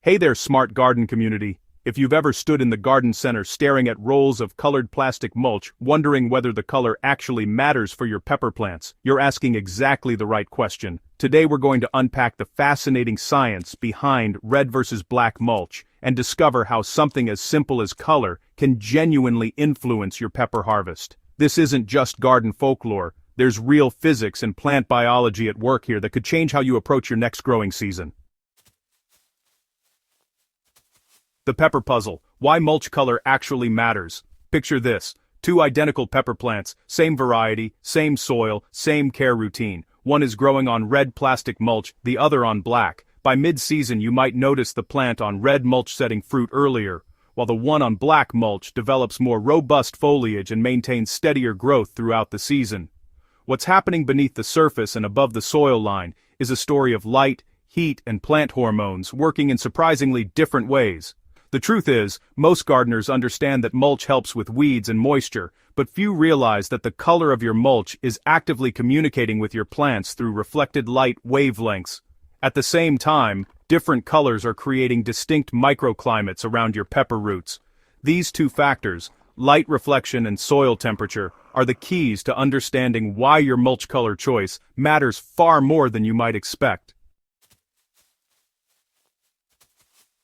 Hey there, smart garden community. If you've ever stood in the garden center staring at rolls of colored plastic mulch, wondering whether the color actually matters for your pepper plants, you're asking exactly the right question. Today we're going to unpack the fascinating science behind red versus black mulch and discover how something as simple as color can genuinely influence your pepper harvest. This isn't just garden folklore. There's real physics and plant biology at work here that could change how you approach your next growing season. The pepper puzzle. Why mulch color actually matters. Picture this. Two identical pepper plants, same variety, same soil, same care routine. One is growing on red plastic mulch, the other on black. By mid-season you might notice the plant on red mulch setting fruit earlier, while the one on black mulch develops more robust foliage and maintains steadier growth throughout the season. What's happening beneath the surface and above the soil line is a story of light, heat, and plant hormones working in surprisingly different ways. The truth is, most gardeners understand that mulch helps with weeds and moisture, but few realize that the color of your mulch is actively communicating with your plants through reflected light wavelengths. At the same time, different colors are creating distinct microclimates around your pepper roots. These two factors, light reflection and soil temperature, are the keys to understanding why your mulch color choice matters far more than you might expect.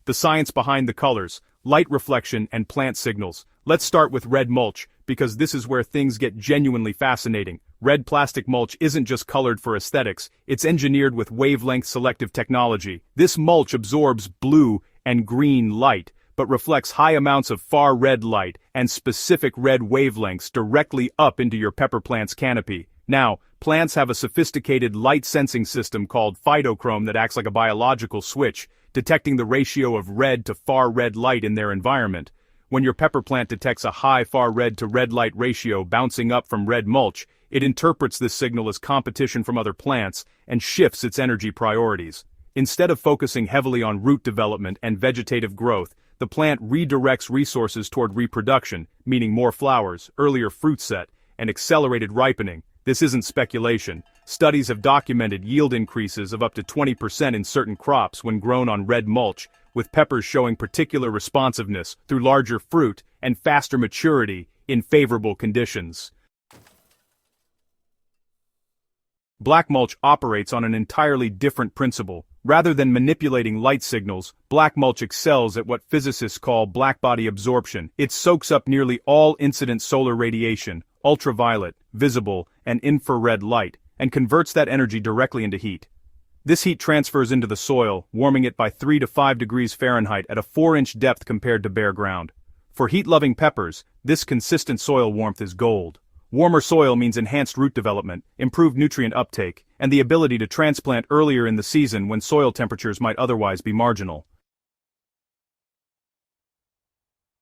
The science behind the colors, light reflection, and plant signals. Let's start with red mulch, because this is where things get genuinely fascinating. Red plastic mulch isn't just colored for aesthetics, it's engineered with wavelength selective technology. This mulch absorbs blue and green light, but reflects high amounts of far red light and specific red wavelengths directly up into your pepper plant's canopy. Now, plants have a sophisticated light sensing system called phytochrome that acts like a biological switch, detecting the ratio of red to far red light in their environment. When your pepper plant detects a high far red to red light ratio bouncing up from red mulch, it interprets this signal as competition from other plants and shifts its energy priorities. Instead of focusing heavily on root development and vegetative growth, the plant redirects resources toward reproduction, meaning more flowers, earlier fruit set, and accelerated ripening. This isn't speculation. Studies have documented yield increases of up to 20% in certain crops when grown on red mulch, with peppers showing particular responsiveness through larger fruit and faster maturity in favorable conditions. Black mulch operates on an entirely different principle. Rather than manipulating light signals, black mulch excels at what physicists call blackbody absorption. It soaks up nearly all incident solar radiation, ultraviolet, visible, and infrared light, and converts that energy directly into heat. This heat transfers into the soil, warming it by 3 to 5 degrees Fahrenheit at a 4-inch depth compared to bare ground. For heat-loving peppers, this consistent soil warmth is gold. Warmer soil means enhanced root development, improved nutrient uptake, and the ability to transplant earlier in the season when soil temperatures might otherwise be marginal.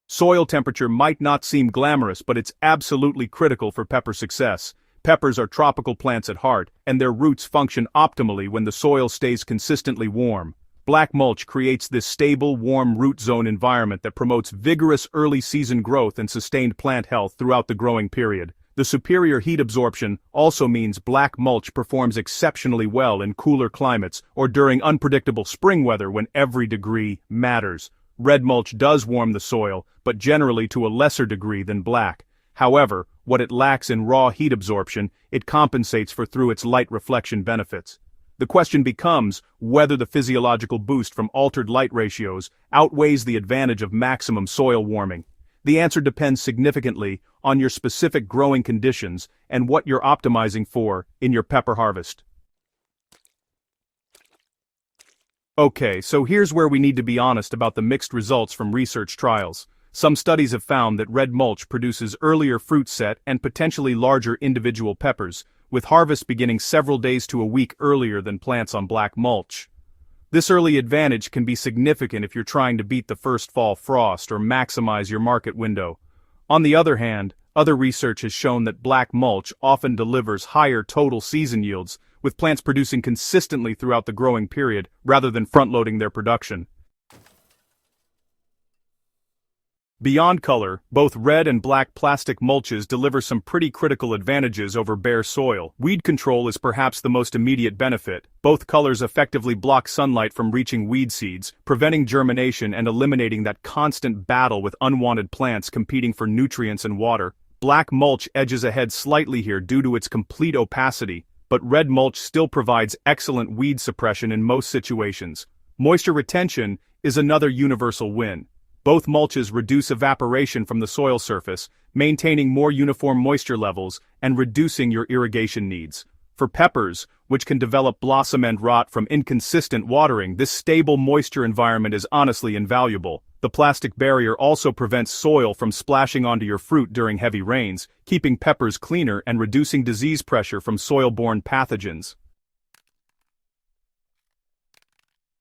Soil temperature might not seem glamorous, but it's absolutely critical for pepper success. Peppers are tropical plants at heart, and their roots function optimally when the soil stays consistently warm. Black mulch creates this stable, warm root zone environment that promotes vigorous early-season growth and sustained plant health throughout the growing period. The superior heat absorption also means black mulch performs exceptionally well in cooler climates or during unpredictable spring weather when every degree matters. Red mulch does warm the soil, but generally to a lesser degree than black. However, what it lacks in raw heat absorption, it compensates for through its light reflection benefits. The question becomes whether the physiological boost from altered light ratios outweighs the advantage of maximum soil warming. The answer depends significantly on your specific growing conditions and what you're optimizing for in your pepper harvest. Okay, so here's where we need to be honest about the mixed results from research trials. Some studies have found that red mulch produces earlier fruit set and potentially larger individual peppers, with harvest beginning several days to a week earlier than plants on black mulch. This early advantage can be significant if you're trying to beat the first fall frost or maximize your market window. On the other hand, other research has shown that black mulch often delivers higher total season yields, with plants producing consistently throughout the growing period rather than front-loading their production. Beyond color, both red and black plastic mulches deliver some pretty critical advantages over bare soil. Weed control is perhaps the most immediate benefit. Both colors effectively block sunlight from reaching weed seeds, preventing germination and eliminating that constant battle with unwanted plants competing for nutrients and water. Black mulch edges ahead slightly here due to its complete opacity, but red mulch still provides excellent weed suppression in most situations. Moisture retention is another universal win. Both mulches reduce evaporation from the soil surface, maintaining more uniform moisture levels and reducing your irrigation needs. For peppers, which can develop blossom end rot from inconsistent watering, this stable moisture environment is honestly invaluable. The plastic barrier also prevents soil from splashing onto your fruit during heavy rains, keeping peppers cleaner and reducing disease pressure from soil-borne pathogens.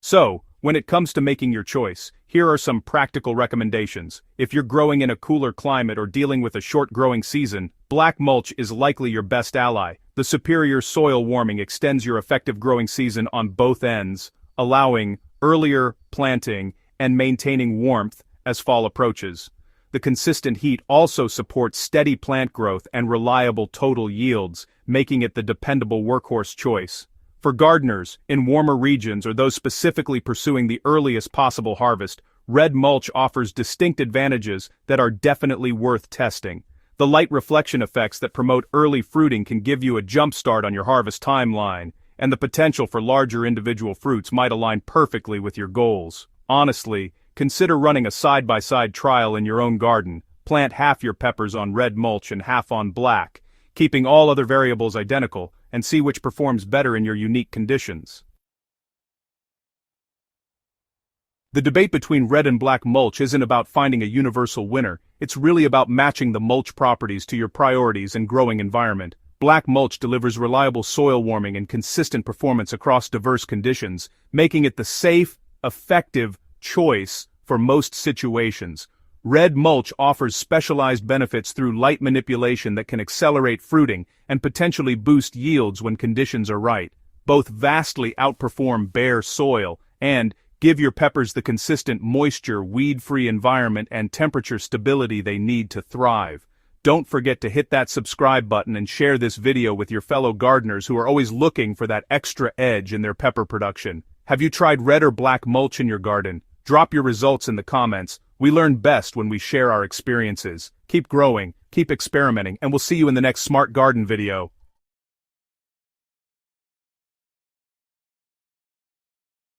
So, when it comes to making your choice, here are some practical recommendations. If you're growing in a cooler climate or dealing with a short growing season, black mulch is likely your best ally. The superior soil warming extends your effective growing season on both ends, allowing earlier planting and maintaining warmth as fall approaches. The consistent heat also supports steady plant growth and reliable total yields, making it the dependable workhorse choice. For gardeners, in warmer regions or those specifically pursuing the earliest possible harvest, red mulch offers distinct advantages that are definitely worth testing. The light reflection effects that promote early fruiting can give you a jump start on your harvest timeline, and the potential for larger individual fruits might align perfectly with your goals. Honestly, consider running a side-by-side trial in your own garden. Plant half your peppers on red mulch and half on black, keeping all other variables identical, and see which performs better in your unique conditions. The debate between red and black mulch isn't about finding a universal winner, it's really about matching the mulch properties to your priorities and growing environment. Black mulch delivers reliable soil warming and consistent performance across diverse conditions, making it the safe, effective choice for most situations. Red mulch offers specialized benefits through light manipulation that can accelerate fruiting and potentially boost yields when conditions are right. Both vastly outperform bare soil and give your peppers the consistent moisture, weed-free environment and temperature stability they need to thrive. Don't forget to hit that subscribe button and share this video with your fellow gardeners who are always looking for that extra edge in their pepper production. Have you tried red or black mulch in your garden? Drop your results in the comments. We learn best when we share our experiences. Keep growing, keep experimenting, and we'll see you in the next Smart Garden video.